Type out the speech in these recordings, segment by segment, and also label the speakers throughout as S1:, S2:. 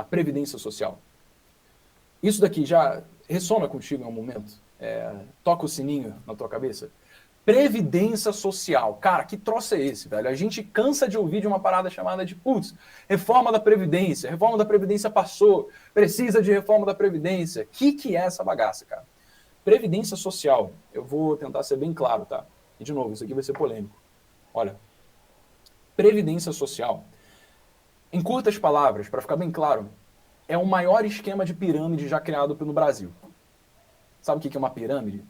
S1: na Previdência Social. Isso daqui já ressona contigo em um momento? Toca o sininho na tua cabeça? Previdência Social. Cara, que troço é esse, velho? A gente cansa de ouvir de uma parada chamada de, putz, reforma da Previdência passou, precisa de reforma da Previdência. Que é essa bagaça, cara? Previdência Social, eu vou tentar ser bem claro, tá? E, de novo, isso aqui vai ser polêmico. Olha, Previdência Social, em curtas palavras, para ficar bem claro, é o maior esquema de pirâmide já criado no Brasil. Sabe o que é uma pirâmide?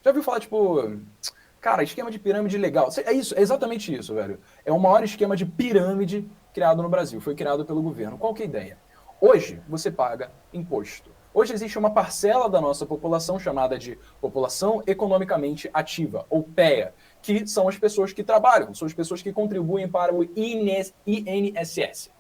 S1: Já ouviu falar, tipo, cara, esquema de pirâmide legal. É isso, é exatamente isso, velho. É o maior esquema de pirâmide criado no Brasil. Foi criado pelo governo. Qual que é a ideia? Hoje, você paga imposto. Hoje existe uma parcela da nossa população chamada de população economicamente ativa, ou PEA, que são as pessoas que trabalham, são as pessoas que contribuem para o INSS.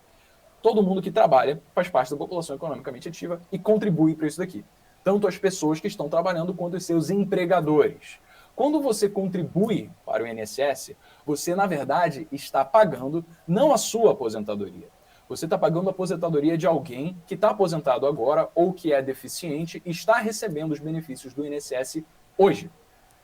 S1: Todo mundo que trabalha faz parte da população economicamente ativa e contribui para isso daqui. Tanto as pessoas que estão trabalhando quanto os seus empregadores. Quando você contribui para o INSS, você, na verdade, está pagando não a sua aposentadoria. Você está pagando a aposentadoria de alguém que está aposentado agora ou que é deficiente e está recebendo os benefícios do INSS hoje.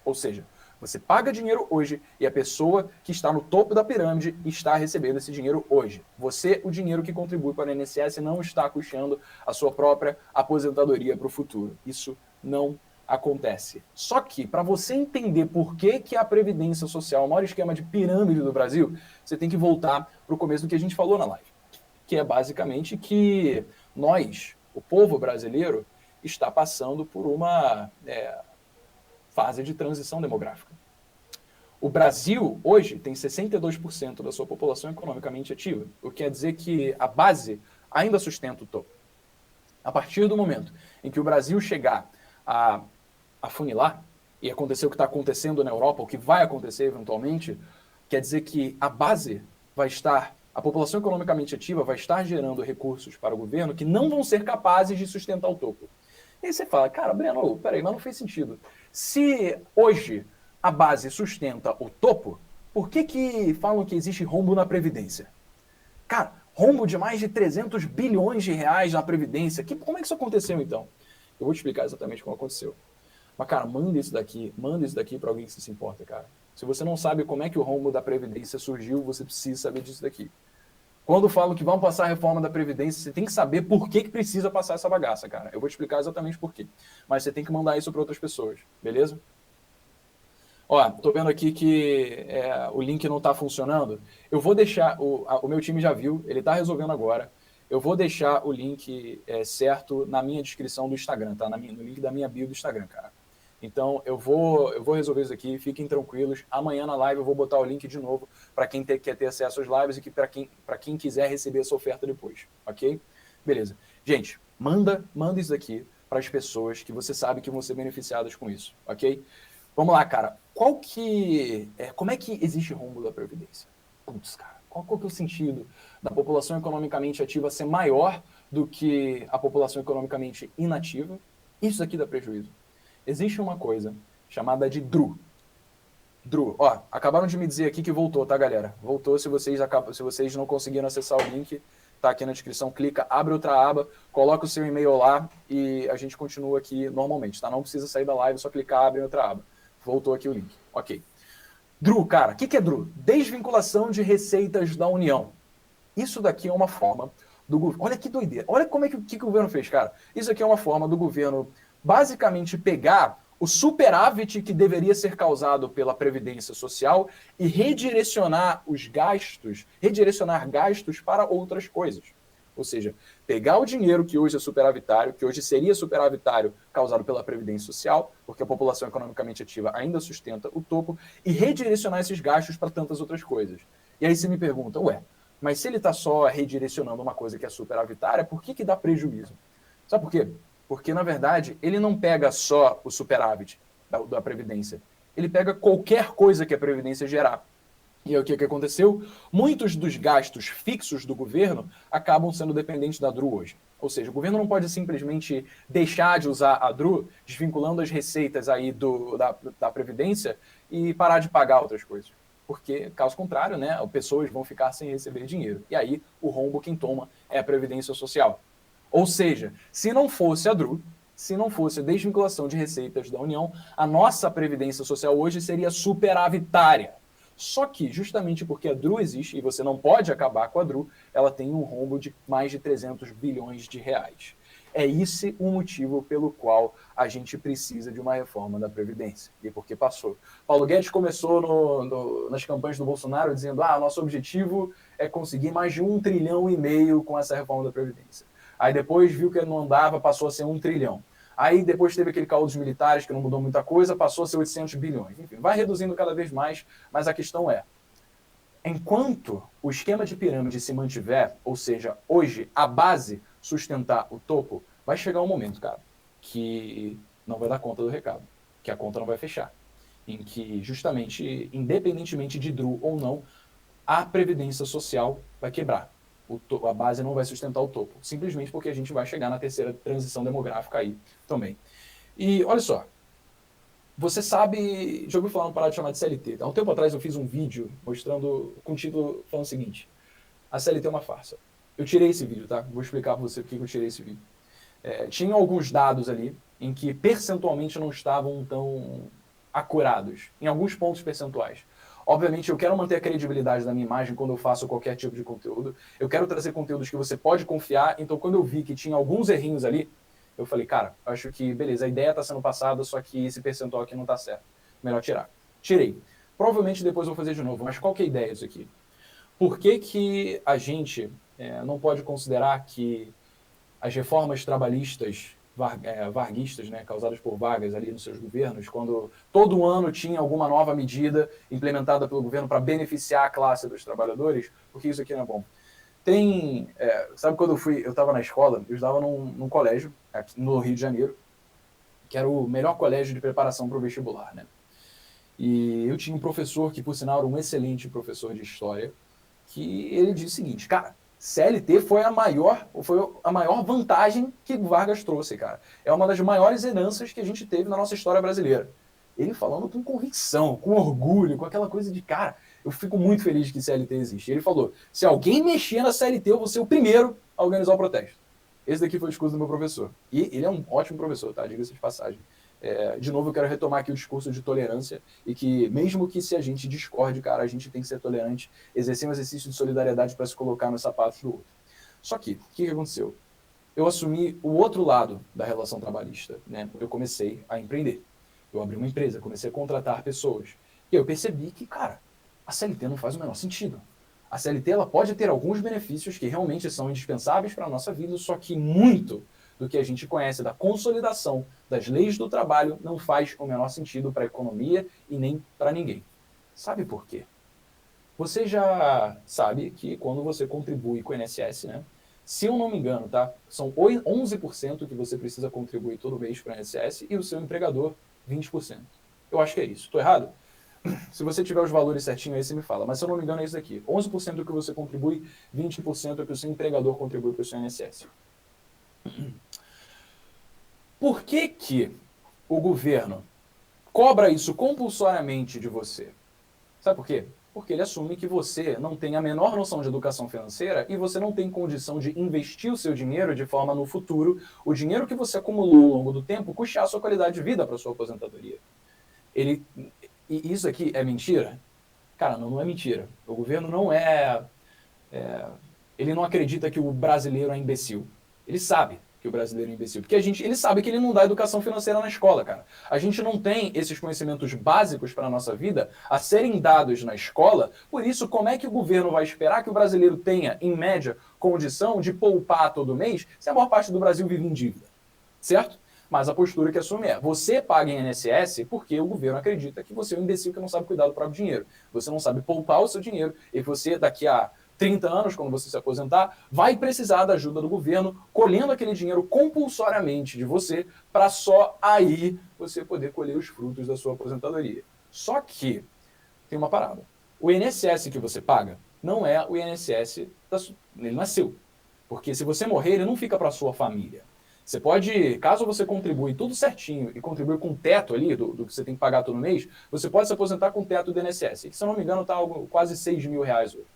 S1: Ou seja, você paga dinheiro hoje e a pessoa que está no topo da pirâmide está recebendo esse dinheiro hoje. Você, o dinheiro que contribui para o INSS, não está custeando a sua própria aposentadoria para o futuro. Isso não acontece. Só que, para você entender por que a Previdência Social é o maior esquema de pirâmide do Brasil, você tem que voltar para o começo do que a gente falou na live, que é basicamente que nós, o povo brasileiro, está passando por uma fase de transição demográfica. O Brasil, hoje, tem 62% da sua população economicamente ativa, o que quer dizer que a base ainda sustenta o topo. A partir do momento em que o Brasil chegar a afunilar, e acontecer o que está acontecendo na Europa, o que vai acontecer eventualmente, quer dizer que a base vai estar, a população economicamente ativa vai estar gerando recursos para o governo que não vão ser capazes de sustentar o topo. E aí você fala, cara, Breno, peraí, mas não fez sentido. Se hoje a base sustenta o topo, por que falam que existe rombo na Previdência? Cara, rombo de mais de 300 bilhões de reais na Previdência. Como é que isso aconteceu, então? Eu vou te explicar exatamente como aconteceu. Mas, cara, manda isso daqui para alguém que se importa, cara. Se você não sabe como é que o rombo da Previdência surgiu, você precisa saber disso daqui. Quando falam que vão passar a reforma da Previdência, você tem que saber por que precisa passar essa bagaça, cara. Eu vou te explicar exatamente por quê. Mas você tem que mandar isso para outras pessoas, beleza? Ó, tô vendo aqui que o link não tá funcionando. Eu vou deixar, o meu time já viu, ele tá resolvendo agora. Eu vou deixar o link certo na minha descrição do Instagram, tá? No link da minha bio do Instagram, cara. Então, eu vou resolver isso aqui, fiquem tranquilos. Amanhã na live eu vou botar o link de novo para quem quer ter acesso às lives e para quem quiser receber essa oferta depois, ok? Beleza. Gente, manda isso daqui para as pessoas que você sabe que vão ser beneficiadas com isso, ok? Vamos lá, cara. Como é que existe rombo da Previdência? Putz, cara, qual que é o sentido da população economicamente ativa ser maior do que a população economicamente inativa? Isso aqui dá prejuízo. Existe uma coisa chamada de DRU. DRU, ó, acabaram de me dizer aqui que voltou, tá, galera? Voltou, se vocês não conseguiram acessar o link, tá aqui na descrição, clica, abre outra aba, coloca o seu e-mail lá e a gente continua aqui normalmente, tá? Não precisa sair da live, só clicar, abre outra aba. Voltou aqui o link, ok. DRU, cara, o que é DRU? Desvinculação de receitas da União. Isso daqui é uma forma do governo... Olha que doideira, olha como que o governo fez, cara. Isso aqui é uma forma do governo basicamente pegar o superávit que deveria ser causado pela Previdência Social e redirecionar gastos para outras coisas. Ou seja, pegar o dinheiro que hoje é superavitário, que hoje seria superavitário causado pela Previdência Social, porque a população economicamente ativa ainda sustenta o topo, e redirecionar esses gastos para tantas outras coisas. E aí você me pergunta, mas se ele está só redirecionando uma coisa que é superavitária, por que dá prejuízo? Sabe por quê? Porque, na verdade, ele não pega só o superávit da Previdência. Ele pega qualquer coisa que a Previdência gerar. E aí o que aconteceu? Muitos dos gastos fixos do governo acabam sendo dependentes da DRU hoje. Ou seja, o governo não pode simplesmente deixar de usar a DRU, desvinculando as receitas aí da Previdência e parar de pagar outras coisas. Porque, caso contrário, né, pessoas vão ficar sem receber dinheiro. E aí o rombo quem toma é a Previdência Social. Ou seja, se não fosse a DRU, se não fosse a desvinculação de receitas da União, a nossa Previdência Social hoje seria superavitária. Só que, justamente porque a DRU existe, e você não pode acabar com a DRU, ela tem um rombo de mais de 300 bilhões de reais. É esse o motivo pelo qual a gente precisa de uma reforma da Previdência. E porque passou. Paulo Guedes começou nas campanhas do Bolsonaro dizendo: nosso objetivo é conseguir mais de 1,5 trilhão com essa reforma da Previdência. Aí depois viu que não andava, passou a ser 1 trilhão. Aí depois teve aquele caos dos militares, que não mudou muita coisa, passou a ser 800 bilhões. Enfim, vai reduzindo cada vez mais, mas a questão é, enquanto o esquema de pirâmide se mantiver, ou seja, hoje a base sustentar o topo, vai chegar um momento, cara, que não vai dar conta do recado, que a conta não vai fechar, em que justamente, independentemente de DRU ou não, a Previdência Social vai quebrar. A base não vai sustentar o topo, simplesmente porque a gente vai chegar na terceira transição demográfica aí também. E olha só, você sabe, já ouviu falar no parada de chamar de CLT? Há um tempo atrás eu fiz um vídeo mostrando, com o título falando o seguinte: a CLT é uma farsa. Eu tirei esse vídeo, tá? Vou explicar para você por que eu tirei esse vídeo. Tinha alguns dados ali em que percentualmente não estavam tão acurados, em alguns pontos percentuais. Obviamente, eu quero manter a credibilidade da minha imagem quando eu faço qualquer tipo de conteúdo. Eu quero trazer conteúdos que você pode confiar. Então, quando eu vi que tinha alguns errinhos ali, eu falei, cara, acho que, beleza, a ideia está sendo passada, só que esse percentual aqui não está certo. Melhor tirar. Tirei. Provavelmente depois eu vou fazer de novo, mas qual que é a ideia disso aqui? Por que a gente não pode considerar que as reformas trabalhistas varguistas, né, causadas por Vargas ali nos seus governos, quando todo ano tinha alguma nova medida implementada pelo governo para beneficiar a classe dos trabalhadores, porque isso aqui não é bom. Sabe quando eu estava na escola, eu estava num colégio aqui no Rio de Janeiro, que era o melhor colégio de preparação para o vestibular, né? E eu tinha um professor que, por sinal, era um excelente professor de história, que ele disse o seguinte, cara, CLT foi a maior vantagem que Vargas trouxe, cara. É uma das maiores heranças que a gente teve na nossa história brasileira. Ele falando com convicção, com orgulho, com aquela coisa de, cara, eu fico muito feliz que CLT existe. Ele falou, se alguém mexer na CLT, eu vou ser o primeiro a organizar o protesto. Esse daqui foi o discurso do meu professor. E ele é um ótimo professor, tá? Diga-se de passagem. De novo, eu quero retomar aqui o discurso de tolerância e que, mesmo que se a gente discorde, cara, a gente tem que ser tolerante, exercer um exercício de solidariedade para se colocar nos sapatos do outro. Só que, o que aconteceu? Eu assumi o outro lado da relação trabalhista, né? Eu comecei a empreender. Eu abri uma empresa, comecei a contratar pessoas. E eu percebi que, cara, a CLT não faz o menor sentido. A CLT ela pode ter alguns benefícios que realmente são indispensáveis para a nossa vida, só que muito do que a gente conhece da consolidação das leis do trabalho não faz o menor sentido para a economia e nem para ninguém. Sabe por quê? Você já sabe que quando você contribui com o INSS, né? Se eu não me engano, tá? São 11% que você precisa contribuir todo mês para o INSS e o seu empregador 20%. Eu acho que é isso. Estou errado? Se você tiver os valores certinhos aí, você me fala. Mas se eu não me engano, é isso daqui. 11% que você contribui, 20% que o seu empregador contribui para o seu INSS. Por que o governo cobra isso compulsoriamente de você? Sabe por quê? Porque ele assume que você não tem a menor noção de educação financeira e você não tem condição de investir o seu dinheiro de forma no futuro, o dinheiro que você acumulou ao longo do tempo, custear a sua qualidade de vida para a sua aposentadoria. E isso aqui é mentira? Cara, não é mentira. O governo não ele não acredita que o brasileiro é imbecil. Ele sabe que o brasileiro é imbecil. Porque ele sabe que ele não dá educação financeira na escola, cara. A gente não tem esses conhecimentos básicos para a nossa vida a serem dados na escola. Por isso, como é que o governo vai esperar que o brasileiro tenha, em média, condição de poupar todo mês se a maior parte do Brasil vive em dívida? Certo? Mas a postura que assume é, você paga em INSS porque o governo acredita que você é um imbecil que não sabe cuidar do próprio dinheiro. Você não sabe poupar o seu dinheiro e você, daqui a 30 anos, quando você se aposentar, vai precisar da ajuda do governo, colhendo aquele dinheiro compulsoriamente de você, para só aí você poder colher os frutos da sua aposentadoria. Só que tem uma parada. O INSS que você paga não é o INSS, ele não é seu. Porque se você morrer, ele não fica para sua família. Você pode, caso você contribui tudo certinho e contribui com o teto ali, do que você tem que pagar todo mês, você pode se aposentar com o teto do INSS, que se eu não me engano está quase 6 mil reais hoje.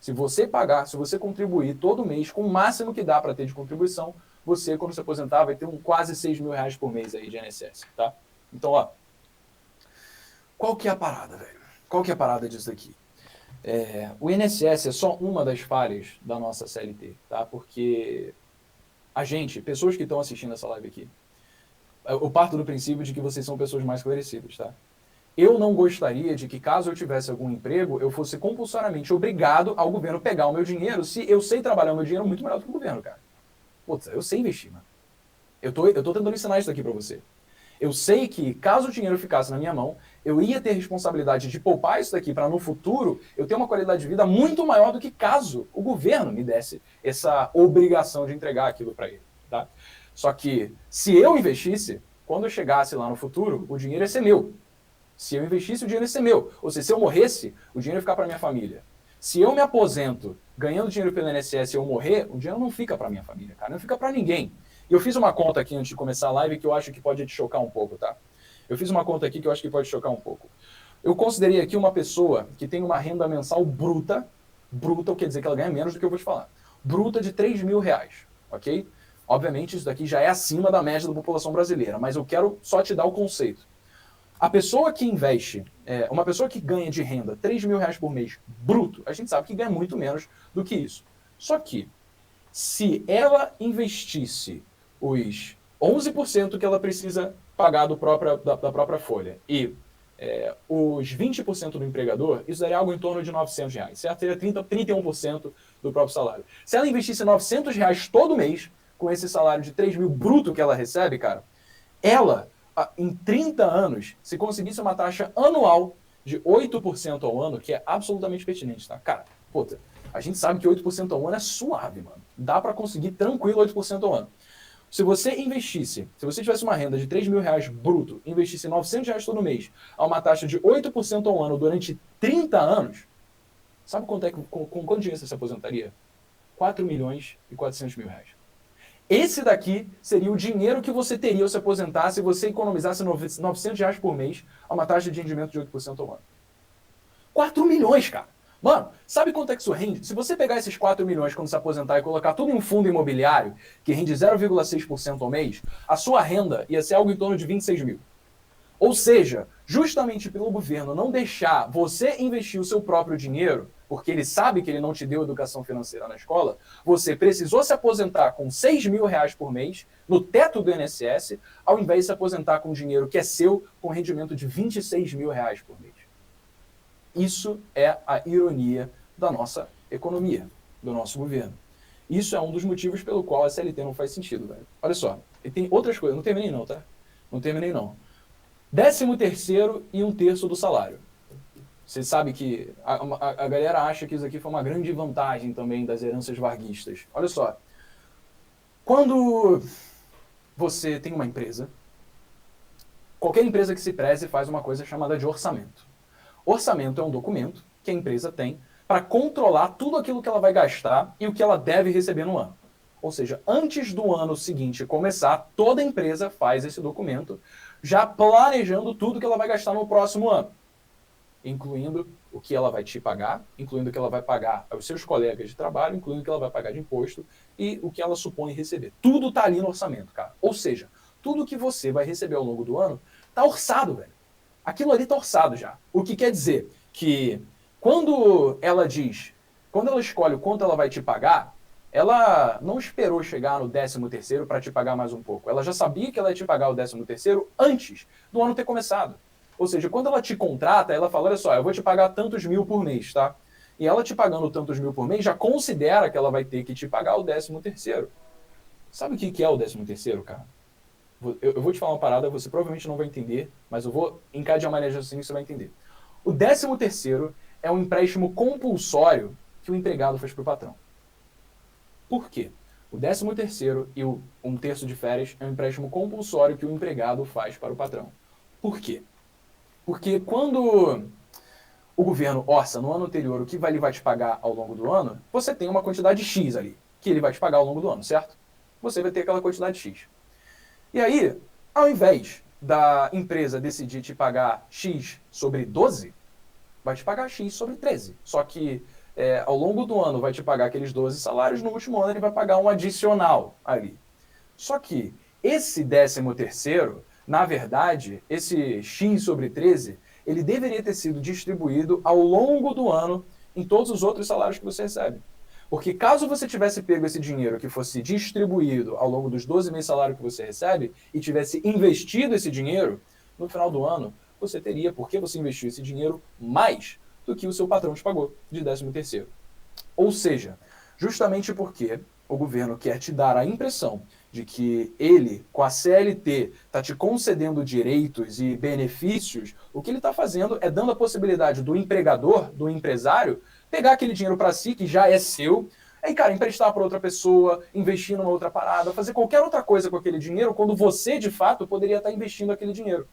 S1: Se você pagar, se você contribuir todo mês com o máximo que dá para ter de contribuição, você, quando se aposentar, vai ter quase 6 mil reais por mês aí de INSS, tá? Então, ó, qual que é a parada, velho? Qual que é a parada disso daqui? O INSS é só uma das falhas da nossa CLT, tá? Porque a gente, pessoas que estão assistindo essa live aqui, eu parto do princípio de que vocês são pessoas mais esclarecidas, tá? Eu não gostaria de que, caso eu tivesse algum emprego, eu fosse compulsoriamente obrigado ao governo pegar o meu dinheiro, se eu sei trabalhar o meu dinheiro muito melhor do que o governo, cara. Putz, eu sei investir, mano. Eu tô tentando ensinar isso aqui pra você. Eu sei que, caso o dinheiro ficasse na minha mão, eu ia ter responsabilidade de poupar isso daqui para, no futuro, eu ter uma qualidade de vida muito maior do que caso o governo me desse essa obrigação de entregar aquilo para ele, tá? Só que, se eu investisse, quando eu chegasse lá no futuro, o dinheiro ia ser meu. Se eu investisse, o dinheiro ia ser meu. Ou seja, se eu morresse, o dinheiro ia ficar para minha família. Se eu me aposento ganhando dinheiro pelo INSS e eu morrer, o dinheiro não fica para minha família, cara. Não fica para ninguém. E eu fiz uma conta aqui antes de começar a live que eu acho que pode te chocar um pouco, tá? Eu fiz uma conta aqui que eu acho que pode chocar um pouco. Eu considerei aqui uma pessoa que tem uma renda mensal bruta, quer dizer que ela ganha menos do que eu vou te falar, bruta de 3 mil reais, ok? Obviamente isso daqui já é acima da média da população brasileira, mas eu quero só te dar o conceito. A pessoa que investe, uma pessoa que ganha de renda 3 mil reais por mês bruto, a gente sabe que ganha muito menos do que isso. Só que, se ela investisse os 11% que ela precisa pagar da própria folha e os 20% do empregador, isso daria algo em torno de 900 reais, certo? Seria 31% do próprio salário. Se ela investisse 900 reais todo mês, com esse salário de 3 mil bruto que ela recebe, cara, ela, em 30 anos, se conseguisse uma taxa anual de 8% ao ano, que é absolutamente pertinente, tá? Cara, puta, a gente sabe que 8% ao ano é suave, mano. Dá para conseguir tranquilo 8% ao ano. Se você investisse, se você tivesse uma renda de 3 mil reais bruto, investisse 900 reais todo mês, a uma taxa de 8% ao ano durante 30 anos, sabe com quanto dinheiro você se aposentaria? 4 milhões e 400 mil reais. Esse daqui seria o dinheiro que você teria ao se aposentar se você economizasse 900 reais por mês a uma taxa de rendimento de 8% ao ano. 4 milhões, cara. Mano, sabe quanto é que isso rende? Se você pegar esses 4 milhões quando se aposentar e colocar tudo em um fundo imobiliário, que rende 0,6% ao mês, a sua renda ia ser algo em torno de 26 mil. Ou seja, justamente pelo governo não deixar você investir o seu próprio dinheiro, porque ele sabe que ele não te deu educação financeira na escola, você precisou se aposentar com 6 mil reais por mês, no teto do INSS, ao invés de se aposentar com dinheiro que é seu, com rendimento de 26 mil reais por mês. Isso é a ironia da nossa economia, do nosso governo. Isso é um dos motivos pelo qual a CLT não faz sentido, velho. Olha só, e tem outras coisas, não terminei não, tá? Não terminei não. 13º e 1/3 do salário. Você sabe que a galera acha que isso aqui foi uma grande vantagem também das heranças varguistas. Olha só, quando você tem uma empresa, qualquer empresa que se preze faz uma coisa chamada de orçamento. Orçamento é um documento que a empresa tem para controlar tudo aquilo que ela vai gastar e o que ela deve receber no ano. Ou seja, antes do ano seguinte começar, toda empresa faz esse documento, já planejando tudo que ela vai gastar no próximo ano, incluindo o que ela vai te pagar, incluindo o que ela vai pagar aos seus colegas de trabalho, incluindo o que ela vai pagar de imposto e o que ela supõe receber. Tudo está ali no orçamento, cara. Ou seja, tudo que você vai receber ao longo do ano está orçado, velho. Aquilo ali está orçado já. O que quer dizer que quando ela escolhe o quanto ela vai te pagar, ela não esperou chegar no 13º para te pagar mais um pouco. Ela já sabia que ela ia te pagar o 13º antes do ano ter começado. Ou seja, quando ela te contrata, ela fala, olha só, eu vou te pagar tantos mil por mês, tá? E ela te pagando tantos mil por mês, já considera que ela vai ter que te pagar o 13º. Sabe o que é o 13º, cara? Eu vou te falar uma parada, você provavelmente não vai entender, mas eu vou encadear uma linha de raciocínio e você vai entender. O 13º é um empréstimo compulsório que o empregado faz para o patrão. Por quê? O 13º e o 1/3 de férias é um empréstimo compulsório que o empregado faz para o patrão. Por quê? Porque quando o governo orça no ano anterior o que ele vai te pagar ao longo do ano, você tem uma quantidade X ali, que ele vai te pagar ao longo do ano, certo? Você vai ter aquela quantidade X. E aí, ao invés da empresa decidir te pagar X sobre 12, vai te pagar X sobre 13. Só que ao longo do ano vai te pagar aqueles 12 salários, no último ano ele vai pagar um adicional ali. Só que esse 13º, na verdade, esse X sobre 13, ele deveria ter sido distribuído ao longo do ano em todos os outros salários que você recebe. Porque caso você tivesse pego esse dinheiro que fosse distribuído ao longo dos 12 meses de salário que você recebe e tivesse investido esse dinheiro, no final do ano, você teria, porque você investiu esse dinheiro, mais do que o seu patrão te pagou de 13º. Ou seja, justamente porque o governo quer te dar a impressão de que ele, com a CLT, está te concedendo direitos e benefícios, o que ele está fazendo é dando a possibilidade do empregador, do empresário, pegar aquele dinheiro para si, que já é seu, aí, cara, emprestar para outra pessoa, investir numa outra parada, fazer qualquer outra coisa com aquele dinheiro, quando você, de fato, poderia estar investindo aquele dinheiro.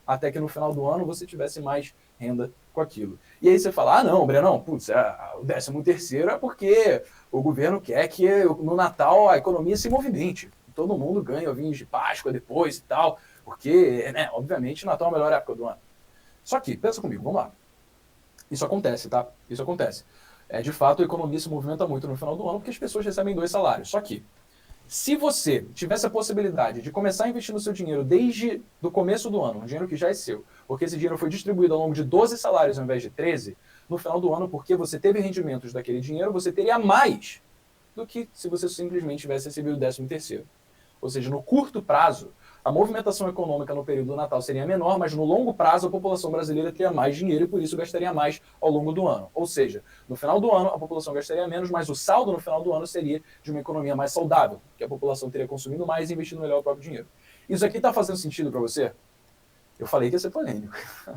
S1: Até que no final do ano você tivesse mais renda com aquilo. E aí você fala, não, Brenão, putz, o 13º é porque o governo quer que no Natal a economia se movimente. Todo mundo ganha ovinhos de Páscoa depois e tal, porque, né, obviamente, o Natal é a melhor época do ano. Só que, pensa comigo, vamos lá. Isso acontece, tá? Isso acontece. De fato, a economia se movimenta muito no final do ano porque as pessoas recebem 2 salários. Só que, se você tivesse a possibilidade de começar a investir no seu dinheiro desde o começo do ano, um dinheiro que já é seu, porque esse dinheiro foi distribuído ao longo de 12 salários ao invés de 13, no final do ano, porque você teve rendimentos daquele dinheiro, você teria mais do que se você simplesmente tivesse recebido o 13º. Ou seja, no curto prazo, a movimentação econômica no período do Natal seria menor, mas no longo prazo a população brasileira teria mais dinheiro e por isso gastaria mais ao longo do ano. Ou seja, no final do ano a população gastaria menos, mas o saldo no final do ano seria de uma economia mais saudável, que a população teria consumindo mais e investindo melhor o próprio dinheiro. Isso aqui está fazendo sentido para você? Eu falei que ia ser polêmico.